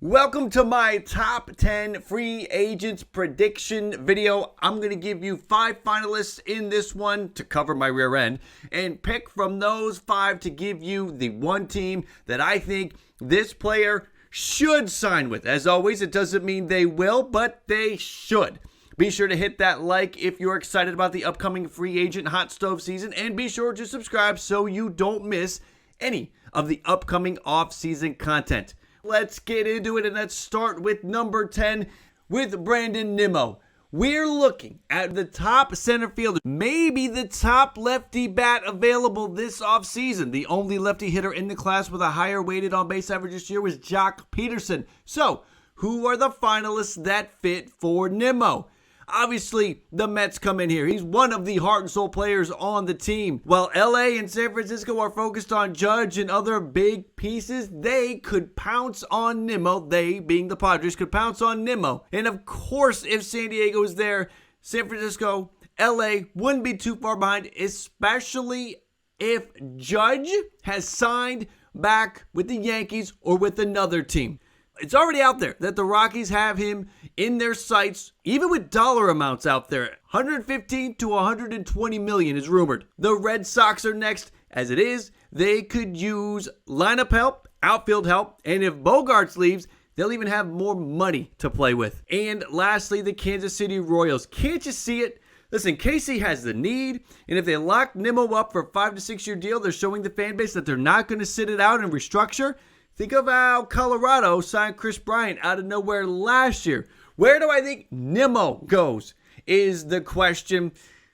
Welcome to my top 10 free agents prediction video. I'm going to give you 5 finalists in this one to cover my rear end and pick from those 5 to give you the one team that I think this player should sign with. As always, it doesn't mean they will, but they should. Be sure to hit that like if you're excited about the upcoming free agent hot stove season, and be sure to subscribe so you don't miss any of the upcoming off-season content. Let's get into it, and let's start with number 10 with Brandon Nimmo. We're looking at the top center fielder, maybe the top lefty bat available this offseason. The only lefty hitter in the class with a higher weighted on-base average this year was Jock Peterson. So, who are the finalists that fit for Nimmo? Obviously, the Mets come in here. He's one of the heart and soul players on the team. While LA and San Francisco are focused on Judge and other big pieces, they could pounce on Nimmo. They, being the Padres, could pounce on Nimmo. And of course, if San Diego is there, San Francisco, LA wouldn't be too far behind, especially if Judge has signed back with the Yankees or with another team. It's already out there that the Rockies have him in their sights, even with dollar amounts out there. 115 to 120 million is rumored. The Red Sox are next. As it is, they could use lineup help, outfield help, and if Bogaerts leaves, they'll even have more money to play with. And lastly, the Kansas City Royals. Can't you see it? Listen, Casey has the need, and if they lock Nimmo up for a 5 to 6 year deal, they're showing the fan base that they're not going to sit it out and restructure. Think of how Colorado signed Chris Bryant out of nowhere last year. Where do I think Nimmo goes is the question.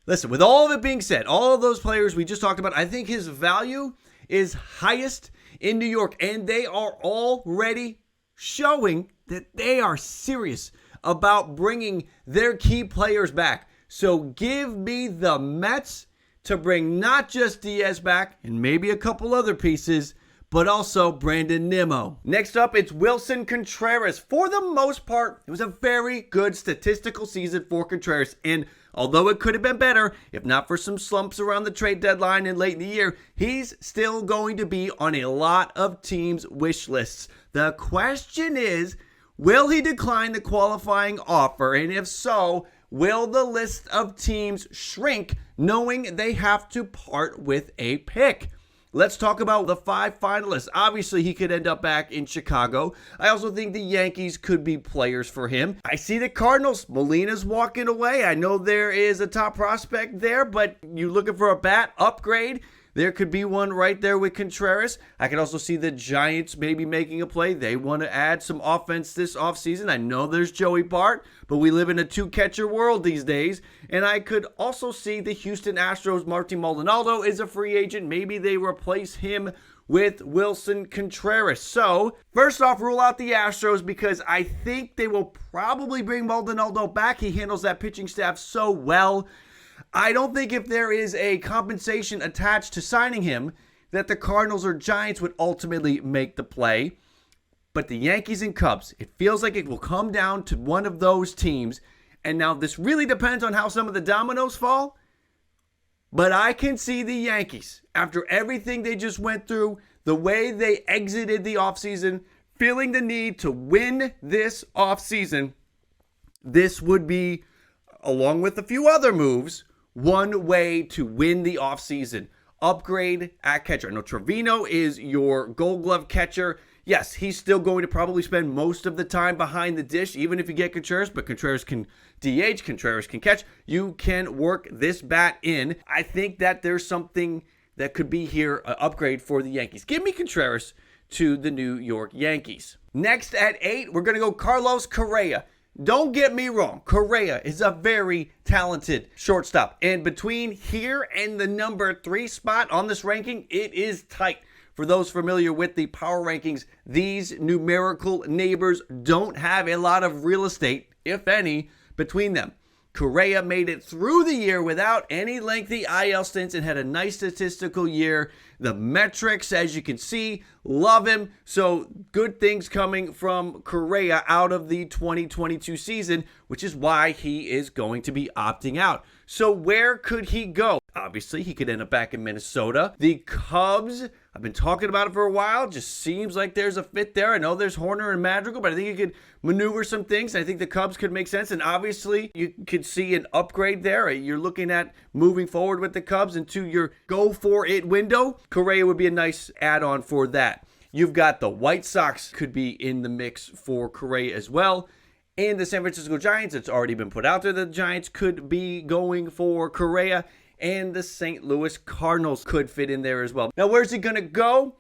Listen, with all of it being said, all of those players we just talked about, I think his value is highest in New York, and they are already showing that they are serious about bringing their key players back. So give me the Mets to bring not just Diaz back and maybe a couple other pieces, but also Brandon Nimmo. Next up, it's Willson Contreras. For the most part, it was a very good statistical season for Contreras, and although it could have been better, if not for some slumps around the trade deadline and late in the year, he's still going to be on a lot of teams' wish lists. The question is, will he decline the qualifying offer? And if so, will the list of teams shrink knowing they have to part with a pick? Let's talk about the 5 finalists. Obviously, he could end up back in Chicago. I also think the Yankees could be players for him. I see the Cardinals. Molina's walking away. I know there is a top prospect there, but you looking for a bat upgrade? There could be one right there with Contreras. I can also see the Giants maybe making a play. They want to add some offense this offseason. I know there's Joey Bart, but we live in a 2-catcher world these days. And I could also see the Houston Astros. Martin Maldonado is a free agent. Maybe they replace him with Willson Contreras. So, first off, rule out the Astros because I think they will probably bring Maldonado back. He handles that pitching staff so well. I don't think if there is a compensation attached to signing him that the Cardinals or Giants would ultimately make the play. But the Yankees and Cubs, it feels like it will come down to one of those teams. And now this really depends on how some of the dominoes fall. But I can see the Yankees, after everything they just went through, the way they exited the offseason, feeling the need to win this offseason, this would be, along with a few other moves, one way to win the offseason. Upgrade at catcher. I know Trevino is your Gold Glove catcher. Yes, he's still going to probably spend most of the time behind the dish, even if you get Contreras, but Contreras can DH, Contreras can catch. You can work this bat in. I think that there's something that could be here, an upgrade for the Yankees. Give me Contreras to the New York Yankees. Next at 8, we're going to go Carlos Correa. Don't get me wrong, Correa is a very talented shortstop. And between here and the number 3 spot on this ranking, it is tight. For those familiar with the power rankings, these numerical neighbors don't have a lot of real estate, if any, between them. Correa made it through the year without any lengthy IL stints and had a nice statistical year. The metrics, as you can see, love him. So good things coming from Correa out of the 2022 season, which is why he is going to be opting out. So where could he go? Obviously, he could end up back in Minnesota. The Cubs, I've been talking about it for a while. Just seems like there's a fit there. I know there's Horner and Madrigal, but I think you could maneuver some things. I think the Cubs could make sense. And obviously, you could see an upgrade there. You're looking at moving forward with the Cubs into your go-for-it window. Correa would be a nice add-on for that. You've got the White Sox could be in the mix for Correa as well. And the San Francisco Giants, it's already been put out there that the Giants could be going for Correa. And the St. Louis Cardinals could fit in there as well. Now, where's he going to go?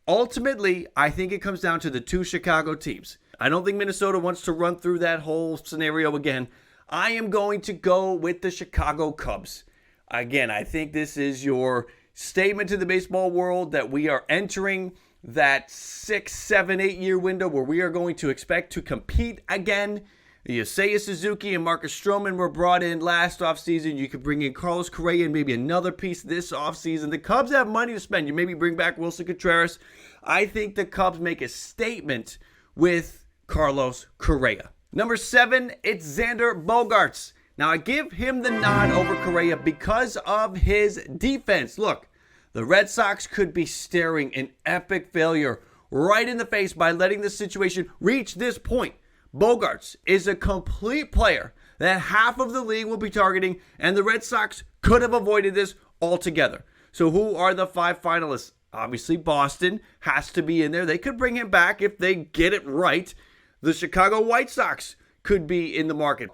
Ultimately, I think it comes down to the two Chicago teams. I don't think Minnesota wants to run through that whole scenario again. I am going to go with the Chicago Cubs. Again, I think this is your statement to the baseball world that we are entering that 6, 7, 8 year window where we are going to expect to compete again. Yasei Suzuki and Marcus Stroman were brought in last offseason. You could bring in Carlos Correa and maybe another piece this offseason. The Cubs have money to spend. You maybe bring back Wilson Contreras. I think the Cubs make a statement with Carlos Correa. Number 7, it's Xander Bogaerts. Now, I give him the nod over Correa because of his defense. Look, the Red Sox could be staring an epic failure right in the face by letting the situation reach this point. Bogaerts is a complete player that half of the league will be targeting, and the Red Sox could have avoided this altogether. So who are the 5 finalists? Obviously, Boston has to be in there. They could bring him back if they get it right. The Chicago White Sox could be in the market.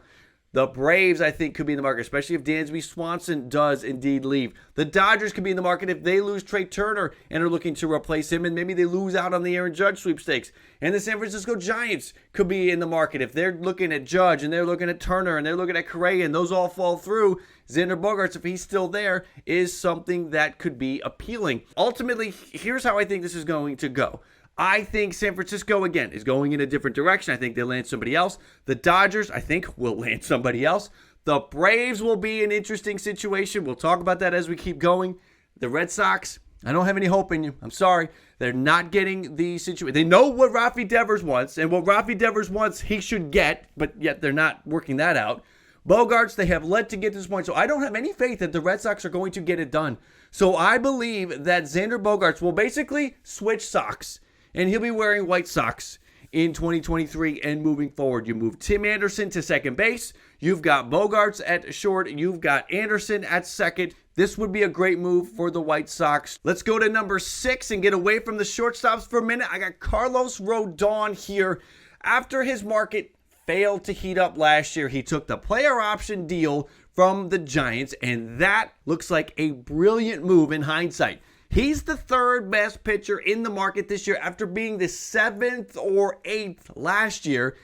The Braves, I think, could be in the market, especially if Dansby Swanson does indeed leave. The Dodgers could be in the market if they lose Trea Turner and are looking to replace him, and maybe they lose out on the Aaron Judge sweepstakes. And the San Francisco Giants could be in the market if they're looking at Judge and they're looking at Turner and they're looking at Correa and those all fall through. Xander Bogaerts, if he's still there, is something that could be appealing. Ultimately, here's how I think this is going to go. I think San Francisco, again, is going in a different direction. I think they land somebody else. The Dodgers, I think, will land somebody else. The Braves will be an interesting situation. We'll talk about that as we keep going. The Red Sox, I don't have any hope in you. I'm sorry. They're not getting the situation. They know what Rafi Devers wants, and what Rafi Devers wants, he should get, but yet they're not working that out. Bogaerts, they have led to get to this point, so I don't have any faith that the Red Sox are going to get it done. So I believe that Xander Bogaerts will basically switch socks, and he'll be wearing White Sox in 2023 and moving forward. You move Tim Anderson to second base. You've got Bogaerts at short. You've got Anderson at second. This would be a great move for the White Sox. Let's go to number 6 and get away from the shortstops for a minute. I got Carlos Rodon here. After his market failed to heat up last year, he took the player option deal from the Giants, and that looks like a brilliant move in hindsight. He's the 3rd best pitcher in the market this year after being the 7th or 8th last year,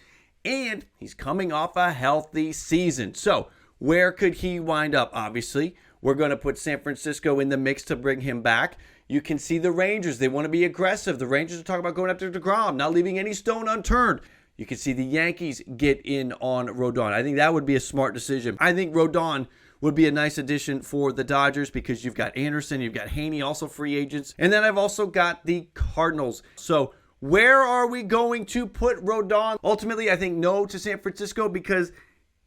and he's coming off a healthy season. So where could he wind up? Obviously, we're going to put San Francisco in the mix to bring him back. You can see the Rangers. They want to be aggressive. The Rangers are talking about going after deGrom, not leaving any stone unturned. You can see the Yankees get in on Rodon. I think that would be a smart decision. I think Rodon would be a nice addition for the Dodgers because you've got Anderson, you've got Haney, also free agents. And then I've also got the Cardinals. So where are we going to put Rodon? Ultimately, I think no to San Francisco because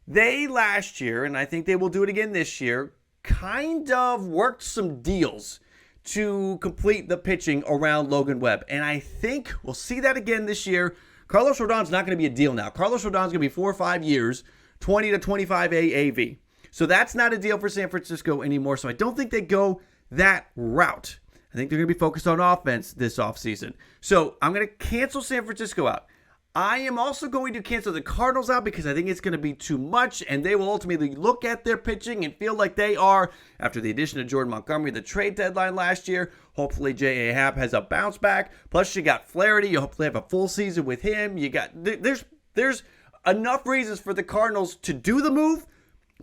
they last year, and I think they will do it again this year, kind of worked some deals to complete the pitching around Logan Webb. And I think we'll see that again this year. Carlos Rodon's not going to be a deal now. Carlos Rodon's going to be 4 or 5 years, 20 to 25 AAV. So that's not a deal for San Francisco anymore. So I don't think they go that route. I think they're going to be focused on offense this offseason. So I'm going to cancel San Francisco out. I am also going to cancel the Cardinals out because I think it's going to be too much, and they will ultimately look at their pitching and feel like they are, after the addition of Jordan Montgomery, the trade deadline last year. Hopefully J.A. Happ has a bounce back. Plus you got Flaherty. You hopefully have a full season with him. You got there's enough reasons for the Cardinals to do the move,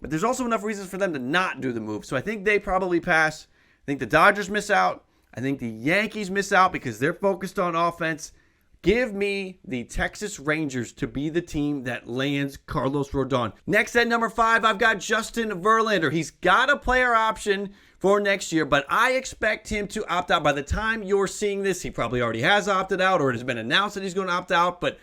but there's also enough reasons for them to not do the move. So I think they probably pass. I think the Dodgers miss out. I think the Yankees miss out because they're focused on offense. Give me the Texas Rangers to be the team that lands Carlos Rodon. Next at number 5, I've got Justin Verlander. He's got a player option for next year, but I expect him to opt out. By the time you're seeing this, he probably already has opted out or it has been announced that he's going to opt out, but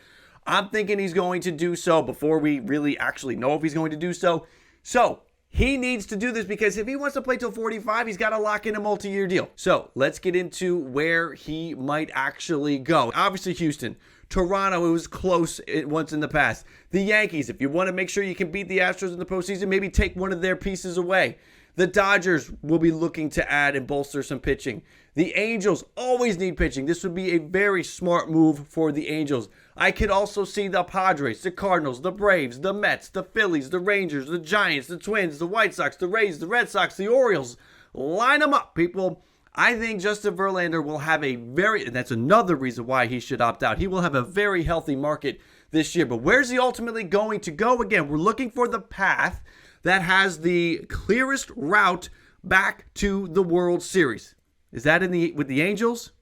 I'm thinking he's going to do so before we really actually know if he's going to do so. So He needs to do this because if he wants to play till 45, he's got to lock in a multi-year deal. So let's get into where he might actually go. Obviously, Houston. Toronto, it was close once in the past. The Yankees, if you want to make sure you can beat the Astros in the postseason, maybe take one of their pieces away. The Dodgers will be looking to add and bolster some pitching. The Angels always need pitching. This would be a very smart move for the Angels. I could also see the Padres, the Cardinals, the Braves, the Mets, the Phillies, the Rangers, the Giants, the Twins, the White Sox, the Rays, the Red Sox, the Orioles. Line them up, people. I think Justin Verlander will have and that's another reason why he should opt out. He will have a very healthy market this year. But where's he ultimately going to go? Again, we're looking for the path that has the clearest route back to the World Series. Is that with the Angels?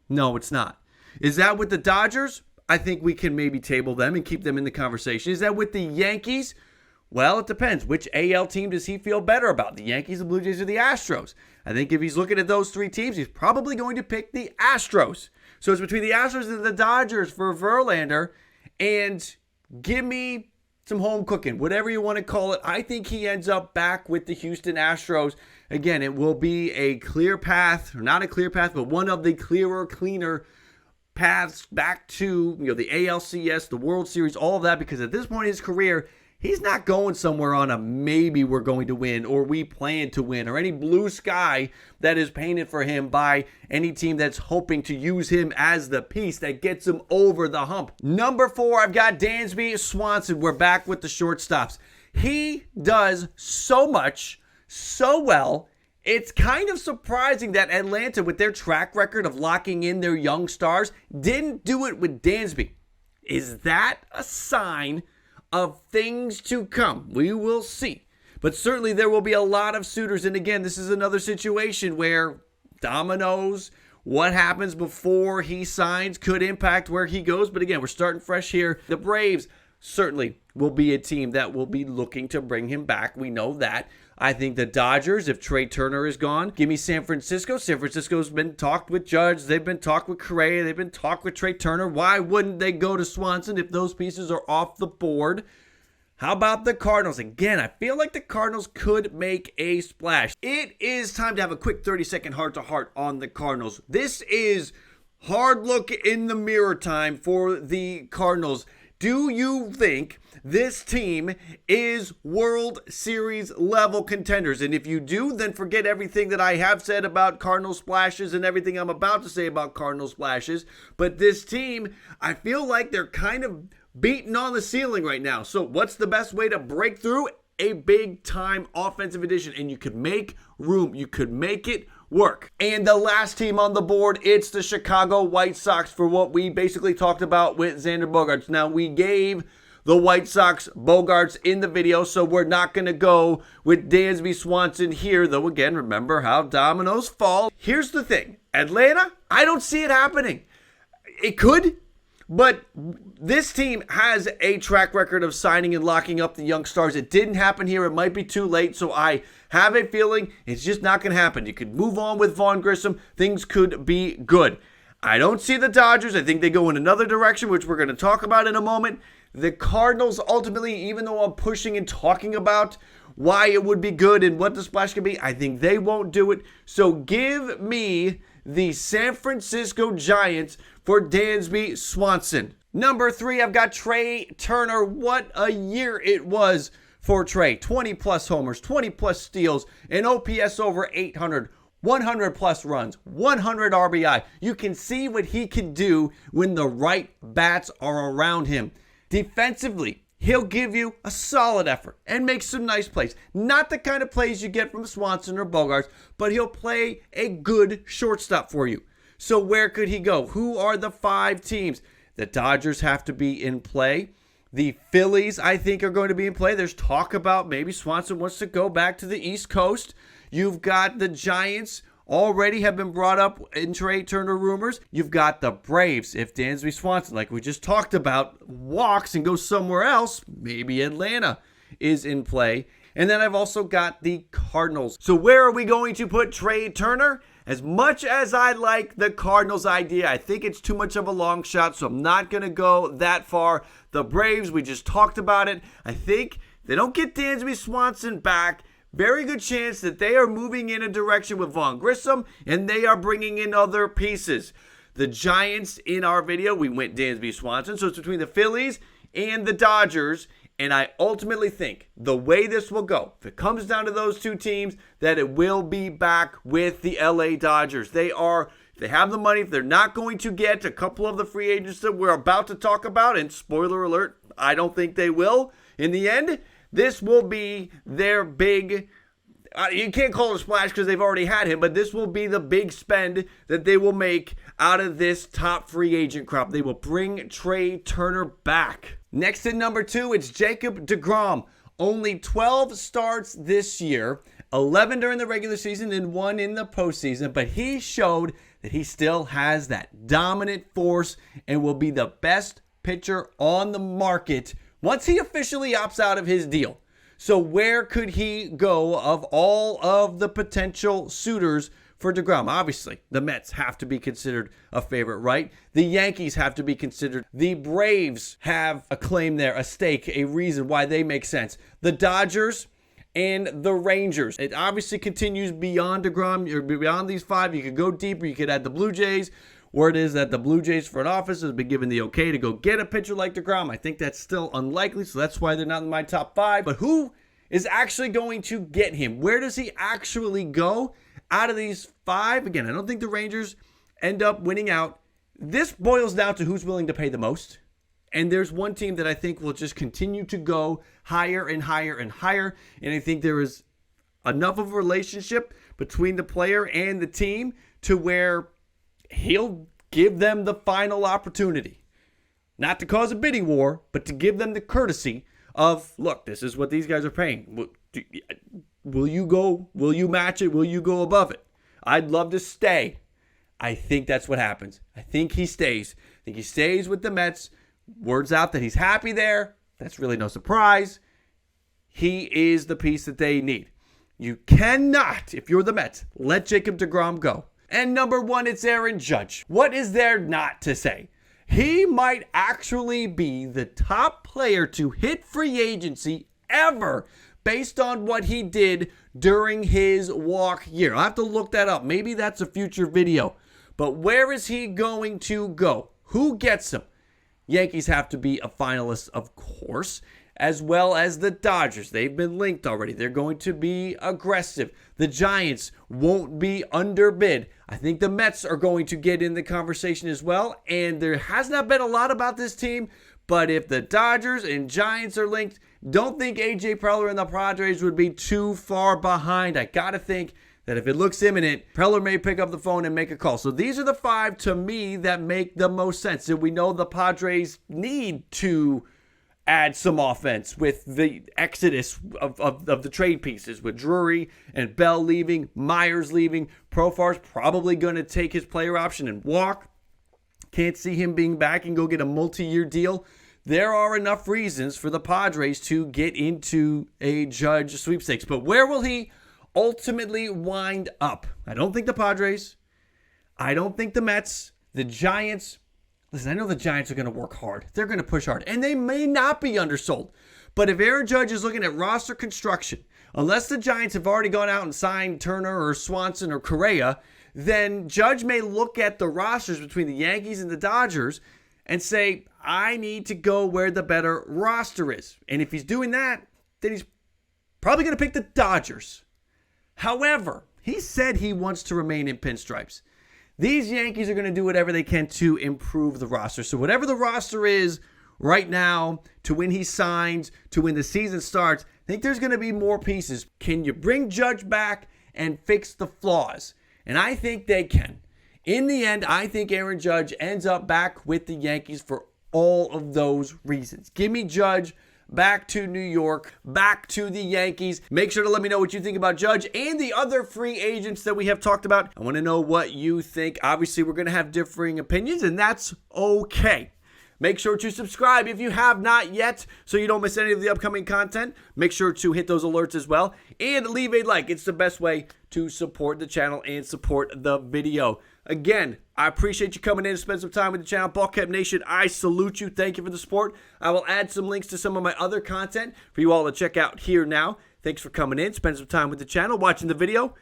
No, it's not. Is that with the Dodgers? I think we can maybe table them and keep them in the conversation. Is that with the Yankees? Well, it depends. Which AL team does he feel better about? The Yankees, the Blue Jays, or the Astros? I think if he's looking at those three teams, he's probably going to pick the Astros. So it's between the Astros and the Dodgers for Verlander. And give me some home cooking, whatever you want to call it. I think he ends up back with the Houston Astros. Again, it will be a clear path, or not a clear path, but one of the clearer, cleaner paths back to the ALCS, the World Series, all of that, because at this point in his career, he's not going somewhere on a maybe we're going to win or we plan to win or any blue sky that is painted for him by any team that's hoping to use him as the piece that gets him over the hump. Number 4, I've got Dansby Swanson. We're back with the shortstops. He does so much, so well. It's kind of surprising that Atlanta, with their track record of locking in their young stars, didn't do it with Dansby. Is that a sign of things to come? We will see. But certainly there will be a lot of suitors. And again, this is another situation where dominoes, what happens before he signs could impact where he goes. But again, we're starting fresh here. The Braves certainly will be a team that will be looking to bring him back. We know that. I think the Dodgers, if Trea Turner is gone, give me San Francisco. San Francisco's been talked with Judge. They've been talked with Correa. They've been talked with Trea Turner. Why wouldn't they go to Swanson if those pieces are off the board? How about the Cardinals? Again, I feel like the Cardinals could make a splash. It is time to have a quick 30-second heart-to-heart on the Cardinals. This is hard look in the mirror time for the Cardinals. Do you think this team is World Series level contenders? And if you do, then forget everything that I have said about Cardinal splashes and everything I'm about to say about Cardinal splashes. But this team, I feel like they're kind of beating on the ceiling right now. So what's the best way to break through? A big-time offensive addition. And you could make room. You could make it work. And the last team on the board, it's the Chicago White Sox for what we basically talked about with Xander Bogaerts. Now, we gave the White Sox Bogaerts in the video, so we're not going to go with Dansby Swanson here, though, again, remember how dominoes fall. Here's the thing. Atlanta, I don't see it happening. It could, but this team has a track record of signing and locking up the young stars. It didn't happen here. It might be too late, so I have a feeling it's just not going to happen. You could move on with Vaughn Grissom. Things could be good. I don't see the Dodgers. I think they go in another direction, which we're going to talk about in a moment. The Cardinals, ultimately, even though I'm pushing and talking about why it would be good and what the splash could be, I think they won't do it. So give me the San Francisco Giants for Dansby Swanson. Number 3, I've got Trea Turner. What a year it was for Trea. 20-plus homers, 20-plus steals, an OPS over 800, 100-plus runs, 100 RBI. You can see what he can do when the right bats are around him. Defensively, he'll give you a solid effort and make some nice plays. Not the kind of plays you get from Swanson or Bogaerts, but he'll play a good shortstop for you. So where could he go? Who are the 5 teams? The Dodgers have to be in play. The Phillies, I think, are going to be in play. There's talk about maybe Swanson wants to go back to the East Coast. You've got the Giants already have been brought up in Trea Turner rumors. You've got the Braves. If Dansby Swanson, like we just talked about, walks and goes somewhere else, maybe Atlanta is in play. And then I've also got the Cardinals. So where are we going to put Trea Turner? As much as I like the Cardinals idea, I think it's too much of a long shot, so I'm not going to go that far. The Braves, we just talked about it. I think they don't get Dansby Swanson back. very good chance that they are moving in a direction with Vaughn Grissom, and they are bringing in other pieces. The Giants, in our video, we went Dansby Swanson, so it's between the Phillies and the Dodgers, and I ultimately think the way this will go, if it comes down to those two teams, that it will be back with the LA Dodgers. They have the money. If they're not going to get a couple of the free agents that we're about to talk about, and spoiler alert, I don't think they will, in the end, this will be their big, you can't call it a splash because they've already had him, but this will be the big spend that they will make out of this top free agent crop. They will bring Trea Turner back. Next at number 2, it's Jacob deGrom. Only 12 starts this year, 11 during the regular season and 1 in the postseason, but he showed that he still has that dominant force and will be the best pitcher on the market once he officially opts out of his deal. So where could he go of all of the potential suitors for deGrom? Obviously, the Mets have to be considered a favorite, right? The Yankees have to be considered. The Braves have a claim there, a stake, a reason why they make sense. The Dodgers and the Rangers. It obviously continues beyond deGrom. You're beyond these 5. You could go deeper. You could add the Blue Jays. Word is that the Blue Jays front office has been given the okay to go get a pitcher like deGrom. I think that's still unlikely, so that's why they're not in my top 5. But who is actually going to get him? Where does he actually go out of these 5? Again, I don't think the Rangers end up winning out. This boils down to who's willing to pay the most. And there's one team that I think will just continue to go higher and higher and higher. And I think there is enough of a relationship between the player and the team to where he'll give them the final opportunity. Not to cause a bidding war, but to give them the courtesy of, look, this is what these guys are paying. Will you go? Will you match it? Will you go above it? I'd love to stay. I think that's what happens. I think he stays. I think he stays with the Mets. Word's out that he's happy there. That's really no surprise. He is the piece that they need. You cannot, if you're the Mets, let Jacob deGrom go. And number 1, it's Aaron Judge. What is there not to say? He might actually be the top player to hit free agency ever based on what he did during his walk year. I'll have to look that up. Maybe that's a future video. But where is he going to go? Who gets him? Yankees have to be a finalist, of course, as well as the Dodgers. They've been linked already. They're going to be aggressive. The Giants won't be underbid. I think the Mets are going to get in the conversation as well. And there has not been a lot about this team, but if the Dodgers and Giants are linked, don't think A.J. Preller and the Padres would be too far behind. I got to think that if it looks imminent, Preller may pick up the phone and make a call. So these are the 5 to me that make the most sense. And we know the Padres need to add some offense with the exodus of the trade pieces, with Drury and Bell leaving, Myers leaving. Profar's probably going to take his player option and walk. Can't see him being back and go get a multi-year deal. There are enough reasons for the Padres to get into a Judge sweepstakes. But where will he ultimately wind up? I don't think the Padres. I don't think the Mets. The Giants. Listen, I know the Giants are going to work hard. They're going to push hard. And they may not be undersold. But if Aaron Judge is looking at roster construction, unless the Giants have already gone out and signed Turner or Swanson or Correa, then Judge may look at the rosters between the Yankees and the Dodgers and say, I need to go where the better roster is. And if he's doing that, then he's probably going to pick the Dodgers. However, he said he wants to remain in pinstripes. These Yankees are going to do whatever they can to improve the roster. So whatever the roster is right now, to when he signs, to when the season starts, I think there's going to be more pieces. Can you bring Judge back and fix the flaws? And I think they can. In the end, I think Aaron Judge ends up back with the Yankees for all of those reasons. Give me Judge back to New York, back to the Yankees. Make sure to let me know what you think about Judge and the other free agents that we have talked about. I want to know what you think. Obviously, we're going to have differing opinions, and that's okay. Make sure to subscribe if you have not yet so you don't miss any of the upcoming content. Make sure to hit those alerts as well. And leave a like. It's the best way to support the channel and support the video. Again, I appreciate you coming in to spend some time with the channel. BALLCAP Nation, I salute you. Thank you for the support. I will add some links to some of my other content for you all to check out here now. Thanks for coming in, spending some time with the channel, watching the video.